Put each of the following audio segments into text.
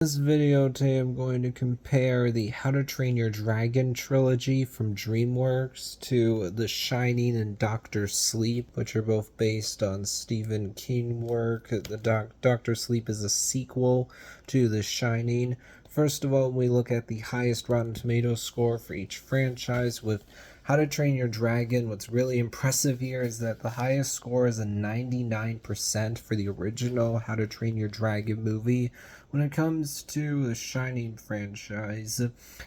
In this video today I'm going to compare the How to Train Your Dragon trilogy from DreamWorks to The Shining and Doctor Sleep, which are both based on Stephen King work. Doctor Sleep is a sequel to The Shining. First of all, we look at the highest Rotten Tomatoes score for each franchise. With How to Train Your Dragon, what's really impressive here is that the highest score is a 99% for the original How to Train Your Dragon movie. When it comes to the Shining franchise,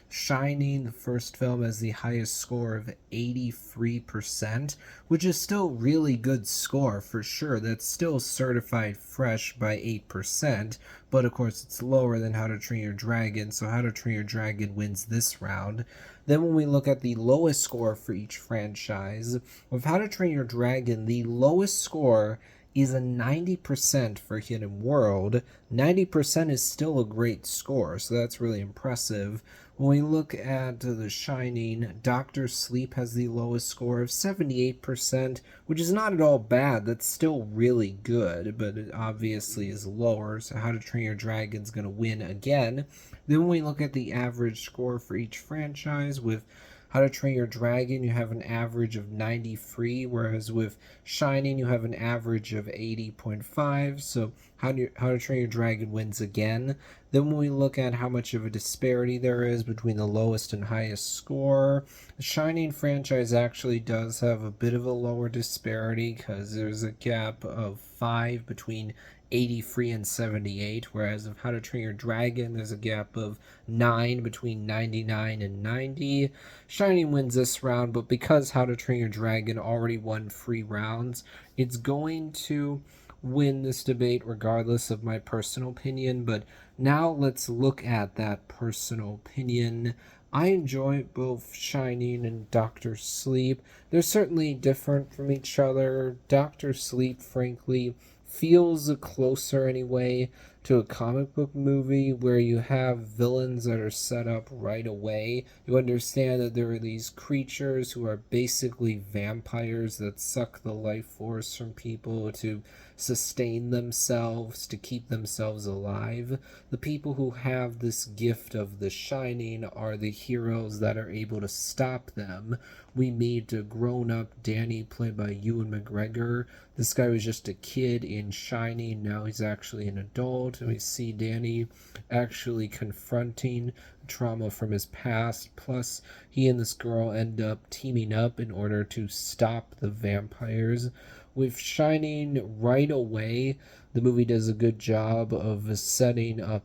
Shining, the first film, has the highest score of 83%, which is still really good score for sure. That's still certified fresh by 8%, but of course it's lower than How to Train Your Dragon, so How to Train Your Dragon wins this round. Then when we look at the lowest score for each franchise, with How to Train Your Dragon, the lowest score is a 90% for Hidden World. 90% is still a great score, so that's really impressive. When we look at The Shining, Doctor Sleep has the lowest score of 78%, which is not at all bad. That's still really good, but it obviously is lower, so How to Train Your Dragon is going to win again. Then when we look at the average score for each franchise, with How to Train Your Dragon, you have an average of 93, whereas with Shining, you have an average of 80.5. So How to Train Your Dragon wins again. Then when we look at how much of a disparity there is between the lowest and highest score, the Shining franchise actually does have a bit of a lower disparity because there's a gap of 5 between 83 and 78, whereas of How to Train Your Dragon, there's a gap of 9 between 99 and 90. Shining wins this round, but because How to Train Your Dragon already won 3 rounds, it's going to win this debate regardless of my personal opinion. But now let's look at that personal opinion. I enjoy both Shining and Doctor Sleep. They're certainly different from each other. Doctor Sleep, frankly, feels closer anyway to a comic book movie where you have villains that are set up right away. You understand that there are these creatures who are basically vampires that suck the life force from people to sustain themselves, to keep themselves alive. The people who have this gift of the Shining are the heroes that are able to stop them. We meet a grown-up Danny, played by Ewan McGregor. This guy was just a kid in Shining, now he's actually an adult, and we see Danny actually confronting trauma from his past, plus he and this girl end up teaming up in order to stop the vampires. With Shining, right away, the movie does a good job of setting up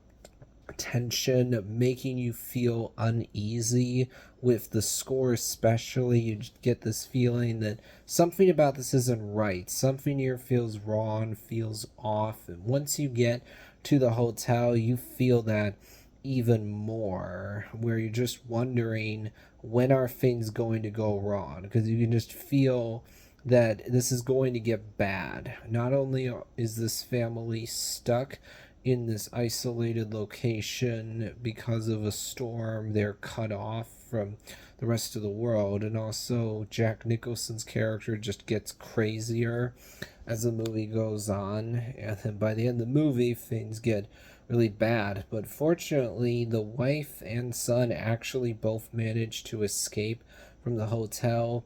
tension, making you feel uneasy. With the score especially, you get this feeling that something about this isn't right. Something here feels wrong, feels off. And once you get to the hotel, you feel that even more, where you're just wondering, when are things going to go wrong? Because you can just feel that this is going to get bad. Not only is this family stuck in this isolated location because of a storm, they're cut off from the rest of the world, and also Jack Nicholson's character just gets crazier as the movie goes on, and then by the end of the movie things get really bad. But fortunately, the wife and son actually both manage to escape from the hotel.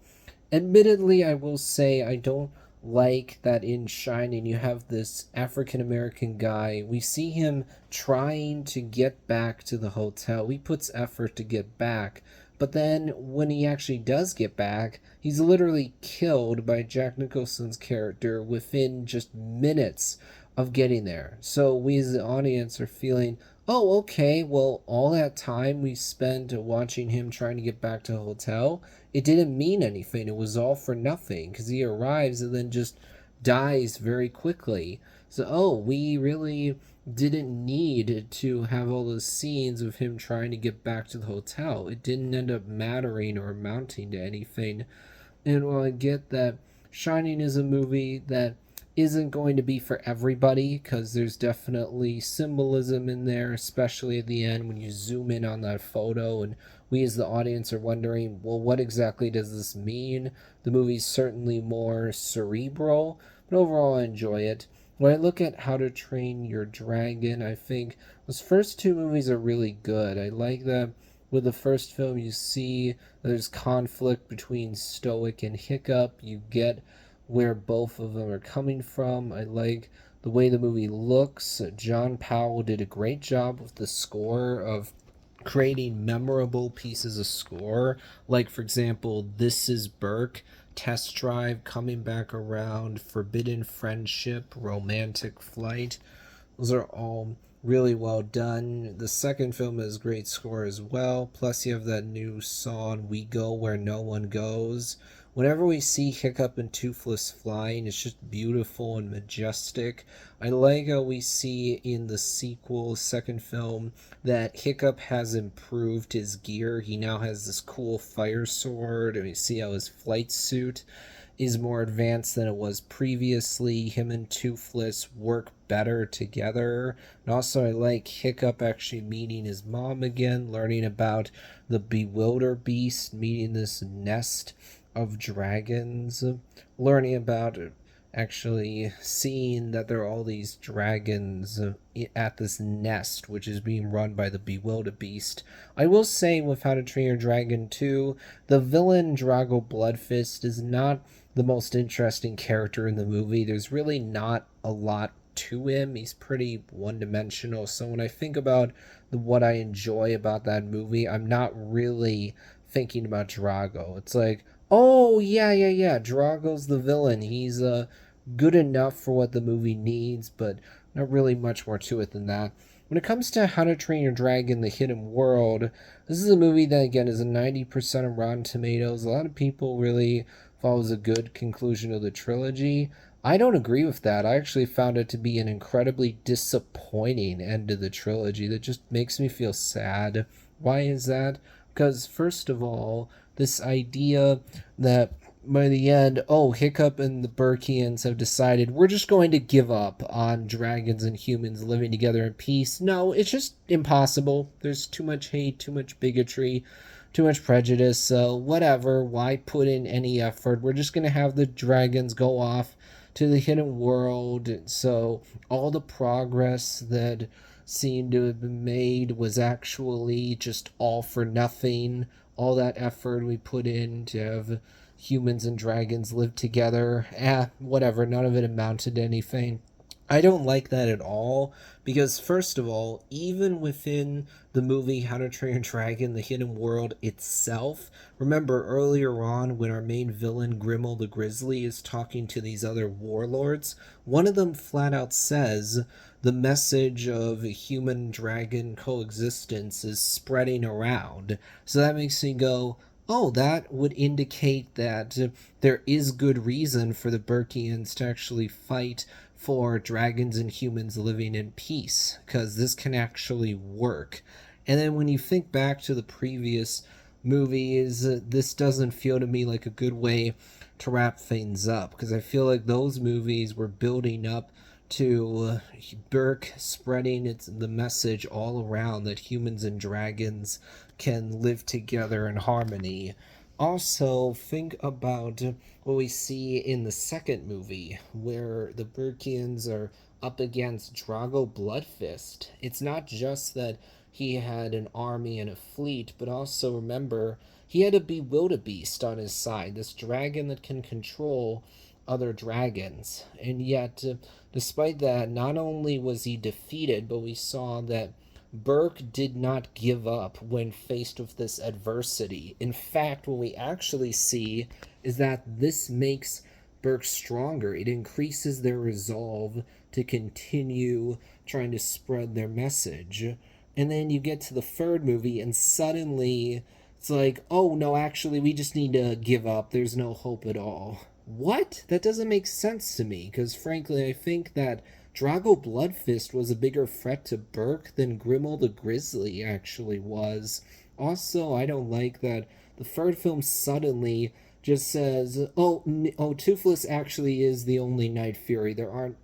Admittedly, I will say I don't like that in Shining you have this African American guy. We see him trying to get back to the hotel. He puts effort to get back, but then when he actually does get back, he's literally killed by Jack Nicholson's character within just minutes of getting there. So we as the audience are feeling, oh, okay, well, all that time we spent watching him trying to get back to the hotel, it didn't mean anything. It was all for nothing because he arrives and then just dies very quickly. So, oh, we really didn't need to have all those scenes of him trying to get back to the hotel. It didn't end up mattering or amounting to anything. And while I get that Shining is a movie that isn't going to be for everybody, because there's definitely symbolism in there, especially at the end when you zoom in on that photo and we as the audience are wondering, well, what exactly does this mean? The movie's certainly more cerebral, but overall I enjoy it. When I look at How to Train Your Dragon, I think Those first two movies are really good. I like that with the first film, you see there's conflict between Stoic and Hiccup. You get where both of them are coming from. I like the way the movie looks. John Powell did a great job with the score of creating memorable pieces of score. Like, for example, This Is Burke, Test Drive, Coming Back Around, Forbidden Friendship, Romantic Flight. Those are all really well done. The second film has great score as well. Plus, you have that new song, We Go Where No One Goes. Whenever we see Hiccup and Toothless flying, it's just beautiful and majestic. I like how we see in the sequel, second film, that Hiccup has improved his gear. He now has this cool fire sword, and we see how his flight suit is more advanced than it was previously. Him and Toothless work better together. And also, I like Hiccup actually meeting his mom again, learning about the Bewilder Beast, meeting this nest of dragons, learning about actually seeing that there are all these dragons at this nest, which is being run by the Bewilder Beast. I will say, with How to Train Your Dragon 2, the villain Drago Bloodfist is not the most interesting character in the movie. There's really not a lot to him. He's pretty one-dimensional. So when I think about what I enjoy about that movie, I'm not really thinking about Drago. It's like, oh yeah, Drago's the villain. He's good enough for what the movie needs, but not really much more to it than that. When it comes to How to Train Your Dragon: The Hidden World, this is a movie that again is a 90% of Rotten Tomatoes. A lot of people really follows a good conclusion of the trilogy. I don't agree with that. I actually found it to be an incredibly disappointing end to the trilogy that just makes me feel sad. Why is that? Because, first of all, this idea that by the end, oh, Hiccup and the Burkians have decided we're just going to give up on dragons and humans living together in peace. No, it's just impossible. There's too much hate, too much bigotry, too much prejudice. So, whatever. Why put in any effort? We're just going to have the dragons go off to the hidden world. So, all the progress that seemed to have been made was actually just all for nothing. All that effort we put in to have humans and dragons live together, whatever, none of it amounted to anything. I don't like that at all because, first of all, even within the movie How to Train Your Dragon: The Hidden World itself, remember earlier on when our main villain Grimmel the Grizzly is talking to these other warlords, one of them flat out says the message of human dragon coexistence is spreading around. So that makes me go, oh, that would indicate that there is good reason for the Burkians to actually fight for dragons and humans living in peace, because this can actually work. And then when you think back to the previous movies, this doesn't feel to me like a good way to wrap things up, because I feel like those movies were building up to Burke spreading the message all around that humans and dragons can live together in harmony. Also, think about what we see in the second movie, where the Burkians are up against Drago Bloodfist. It's not just that he had an army and a fleet, but also remember, he had a Bewildebeest on his side, this dragon that can control other dragons. And yet, despite that, not only was he defeated, but we saw that Burke did not give up when faced with this adversity. In fact, what we actually see is that this makes Burke stronger. It increases their resolve to continue trying to spread their message. And then you get to the third movie, and suddenly it's like, oh no, actually, we just need to give up. There's no hope at all. What? That doesn't make sense to me, because frankly, I think that Drago Bloodfist was a bigger threat to Burke than Grimmel the Grizzly actually was. Also, I don't like that the third film suddenly just says, oh, Toothless actually is the only Night Fury. There aren't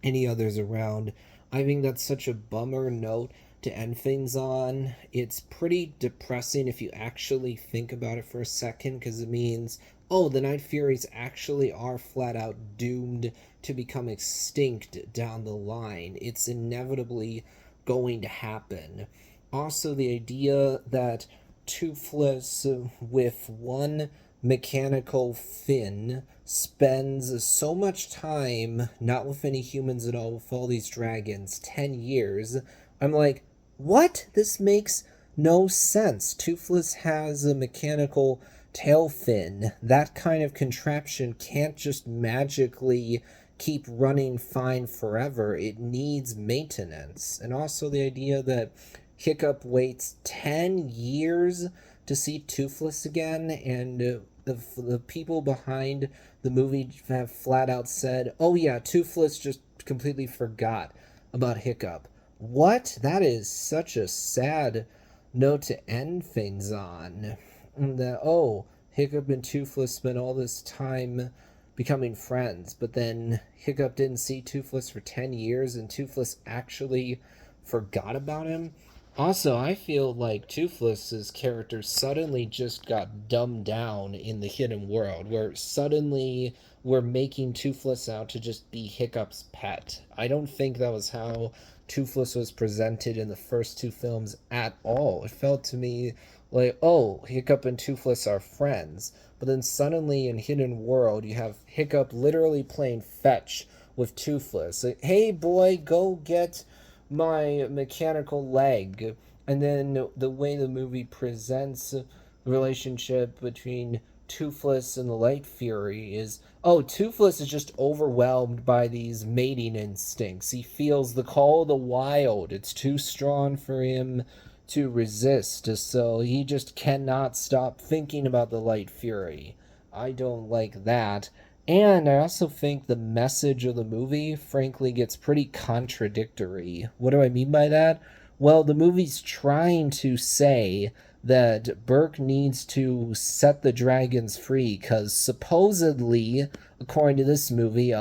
any others around. I think that's such a bummer note to end things on. It's pretty depressing if you actually think about it for a second, because it means, oh, the Night Furies actually are flat out doomed to become extinct down the line. It's inevitably going to happen. Also, the idea that Toothless, with one mechanical fin, spends so much time not with any humans at all, with all these dragons, 10 years. I'm like, what? This makes no sense. Toothless has a mechanical tail fin. That kind of contraption can't just magically keep running fine forever. It needs maintenance. And also the idea that Hiccup waits 10 years to see Toothless again, and the people behind the movie have flat out said, oh yeah, Toothless just completely forgot about Hiccup. What? That is such a sad note to end things on. That, oh, Hiccup and Toothless spent all this time becoming friends, but then Hiccup didn't see Toothless for 10 years, and Toothless actually forgot about him. Also, I feel like Toothless's character suddenly just got dumbed down in the hidden world, where suddenly we're making Toothless out to just be Hiccup's pet. I don't think that was how Toothless was presented in the first two films at all. It felt to me like, oh, Hiccup and Toothless are friends. But then suddenly in Hidden World, you have Hiccup literally playing fetch with Toothless. Like, hey, boy, go get my mechanical leg. And then the way the movie presents the relationship between Toothless and the Light Fury is, oh, Toothless is just overwhelmed by these mating instincts. He feels the call of the wild. It's too strong for him to resist, so he just cannot stop thinking about the Light Fury. I don't like that. And I also think the message of the movie, frankly, gets pretty contradictory. What do I mean by that? Well, the movie's trying to say that Burke needs to set the dragons free because supposedly, according to this movie,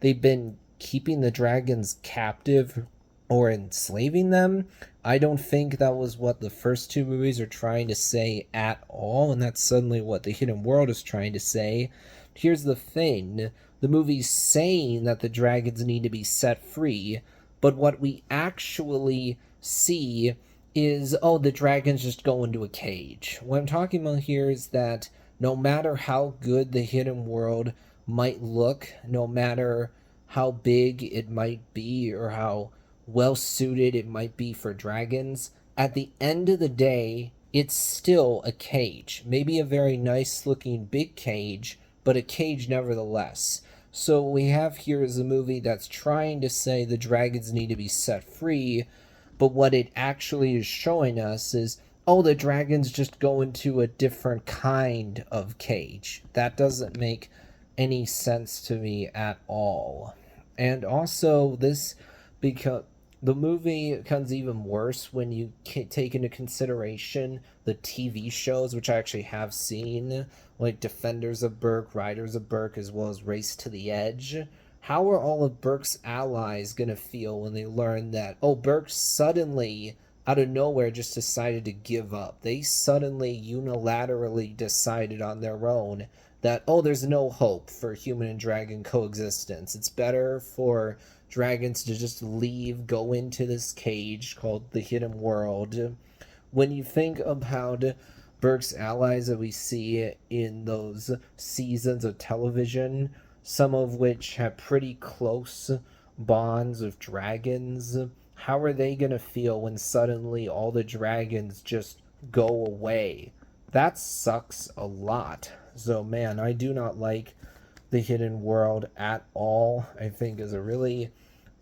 they've been keeping the dragons captive or enslaving them. I don't think that was what the first two movies are trying to say at all, and that's suddenly what The Hidden World is trying to say. Here's the thing, the movie's saying that the dragons need to be set free, but what we actually see is, oh, the dragons just go into a cage. What I'm talking about here is that no matter how good the hidden world might look, no matter how big it might be or how well suited it might be for dragons, at the end of the day, it's still a cage. Maybe a very nice looking big cage, but a cage nevertheless. So what we have here is a movie that's trying to say the dragons need to be set free, but what it actually is showing us is, oh, the dragons just go into a different kind of cage. That doesn't make any sense to me at all. And also, this, because the movie becomes even worse when you take into consideration the TV shows, which I actually have seen, like Defenders of Burke, Riders of Burke, as well as Race to the Edge. How are all of Burke's allies going to feel when they learn that, oh, Burke suddenly, out of nowhere, just decided to give up? They suddenly unilaterally decided on their own that, oh, there's no hope for human and dragon coexistence. It's better for dragons to just leave, go into this cage called the Hidden World. When you think about Burke's allies that we see in those seasons of television, some of which have pretty close bonds with dragons, how are they going to feel when suddenly all the dragons just go away? That sucks a lot. So, man, I do not like the Hidden World at all. I think is a really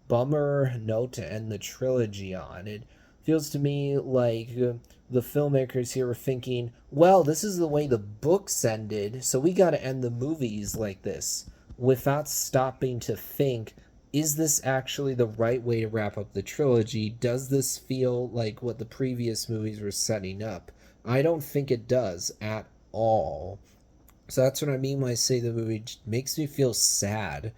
bummer note to end the trilogy on. It feels to me like the filmmakers here were thinking, well, this is the way the books ended, so we got to end the movies like this, without stopping to think, is this actually the right way to wrap up the trilogy? Does this feel like what the previous movies were setting up? I don't think it does at all. So that's what I mean when I say the movie makes me feel sad,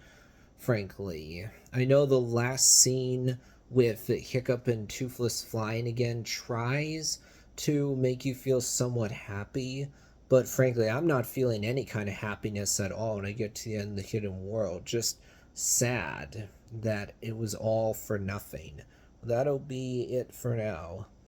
frankly. I know the last scene with Hiccup and Toothless flying again tries to make you feel somewhat happy, but frankly, I'm not feeling any kind of happiness at all when I get to the end of the Hidden World. Just sad that it was all for nothing. that'll be it for now.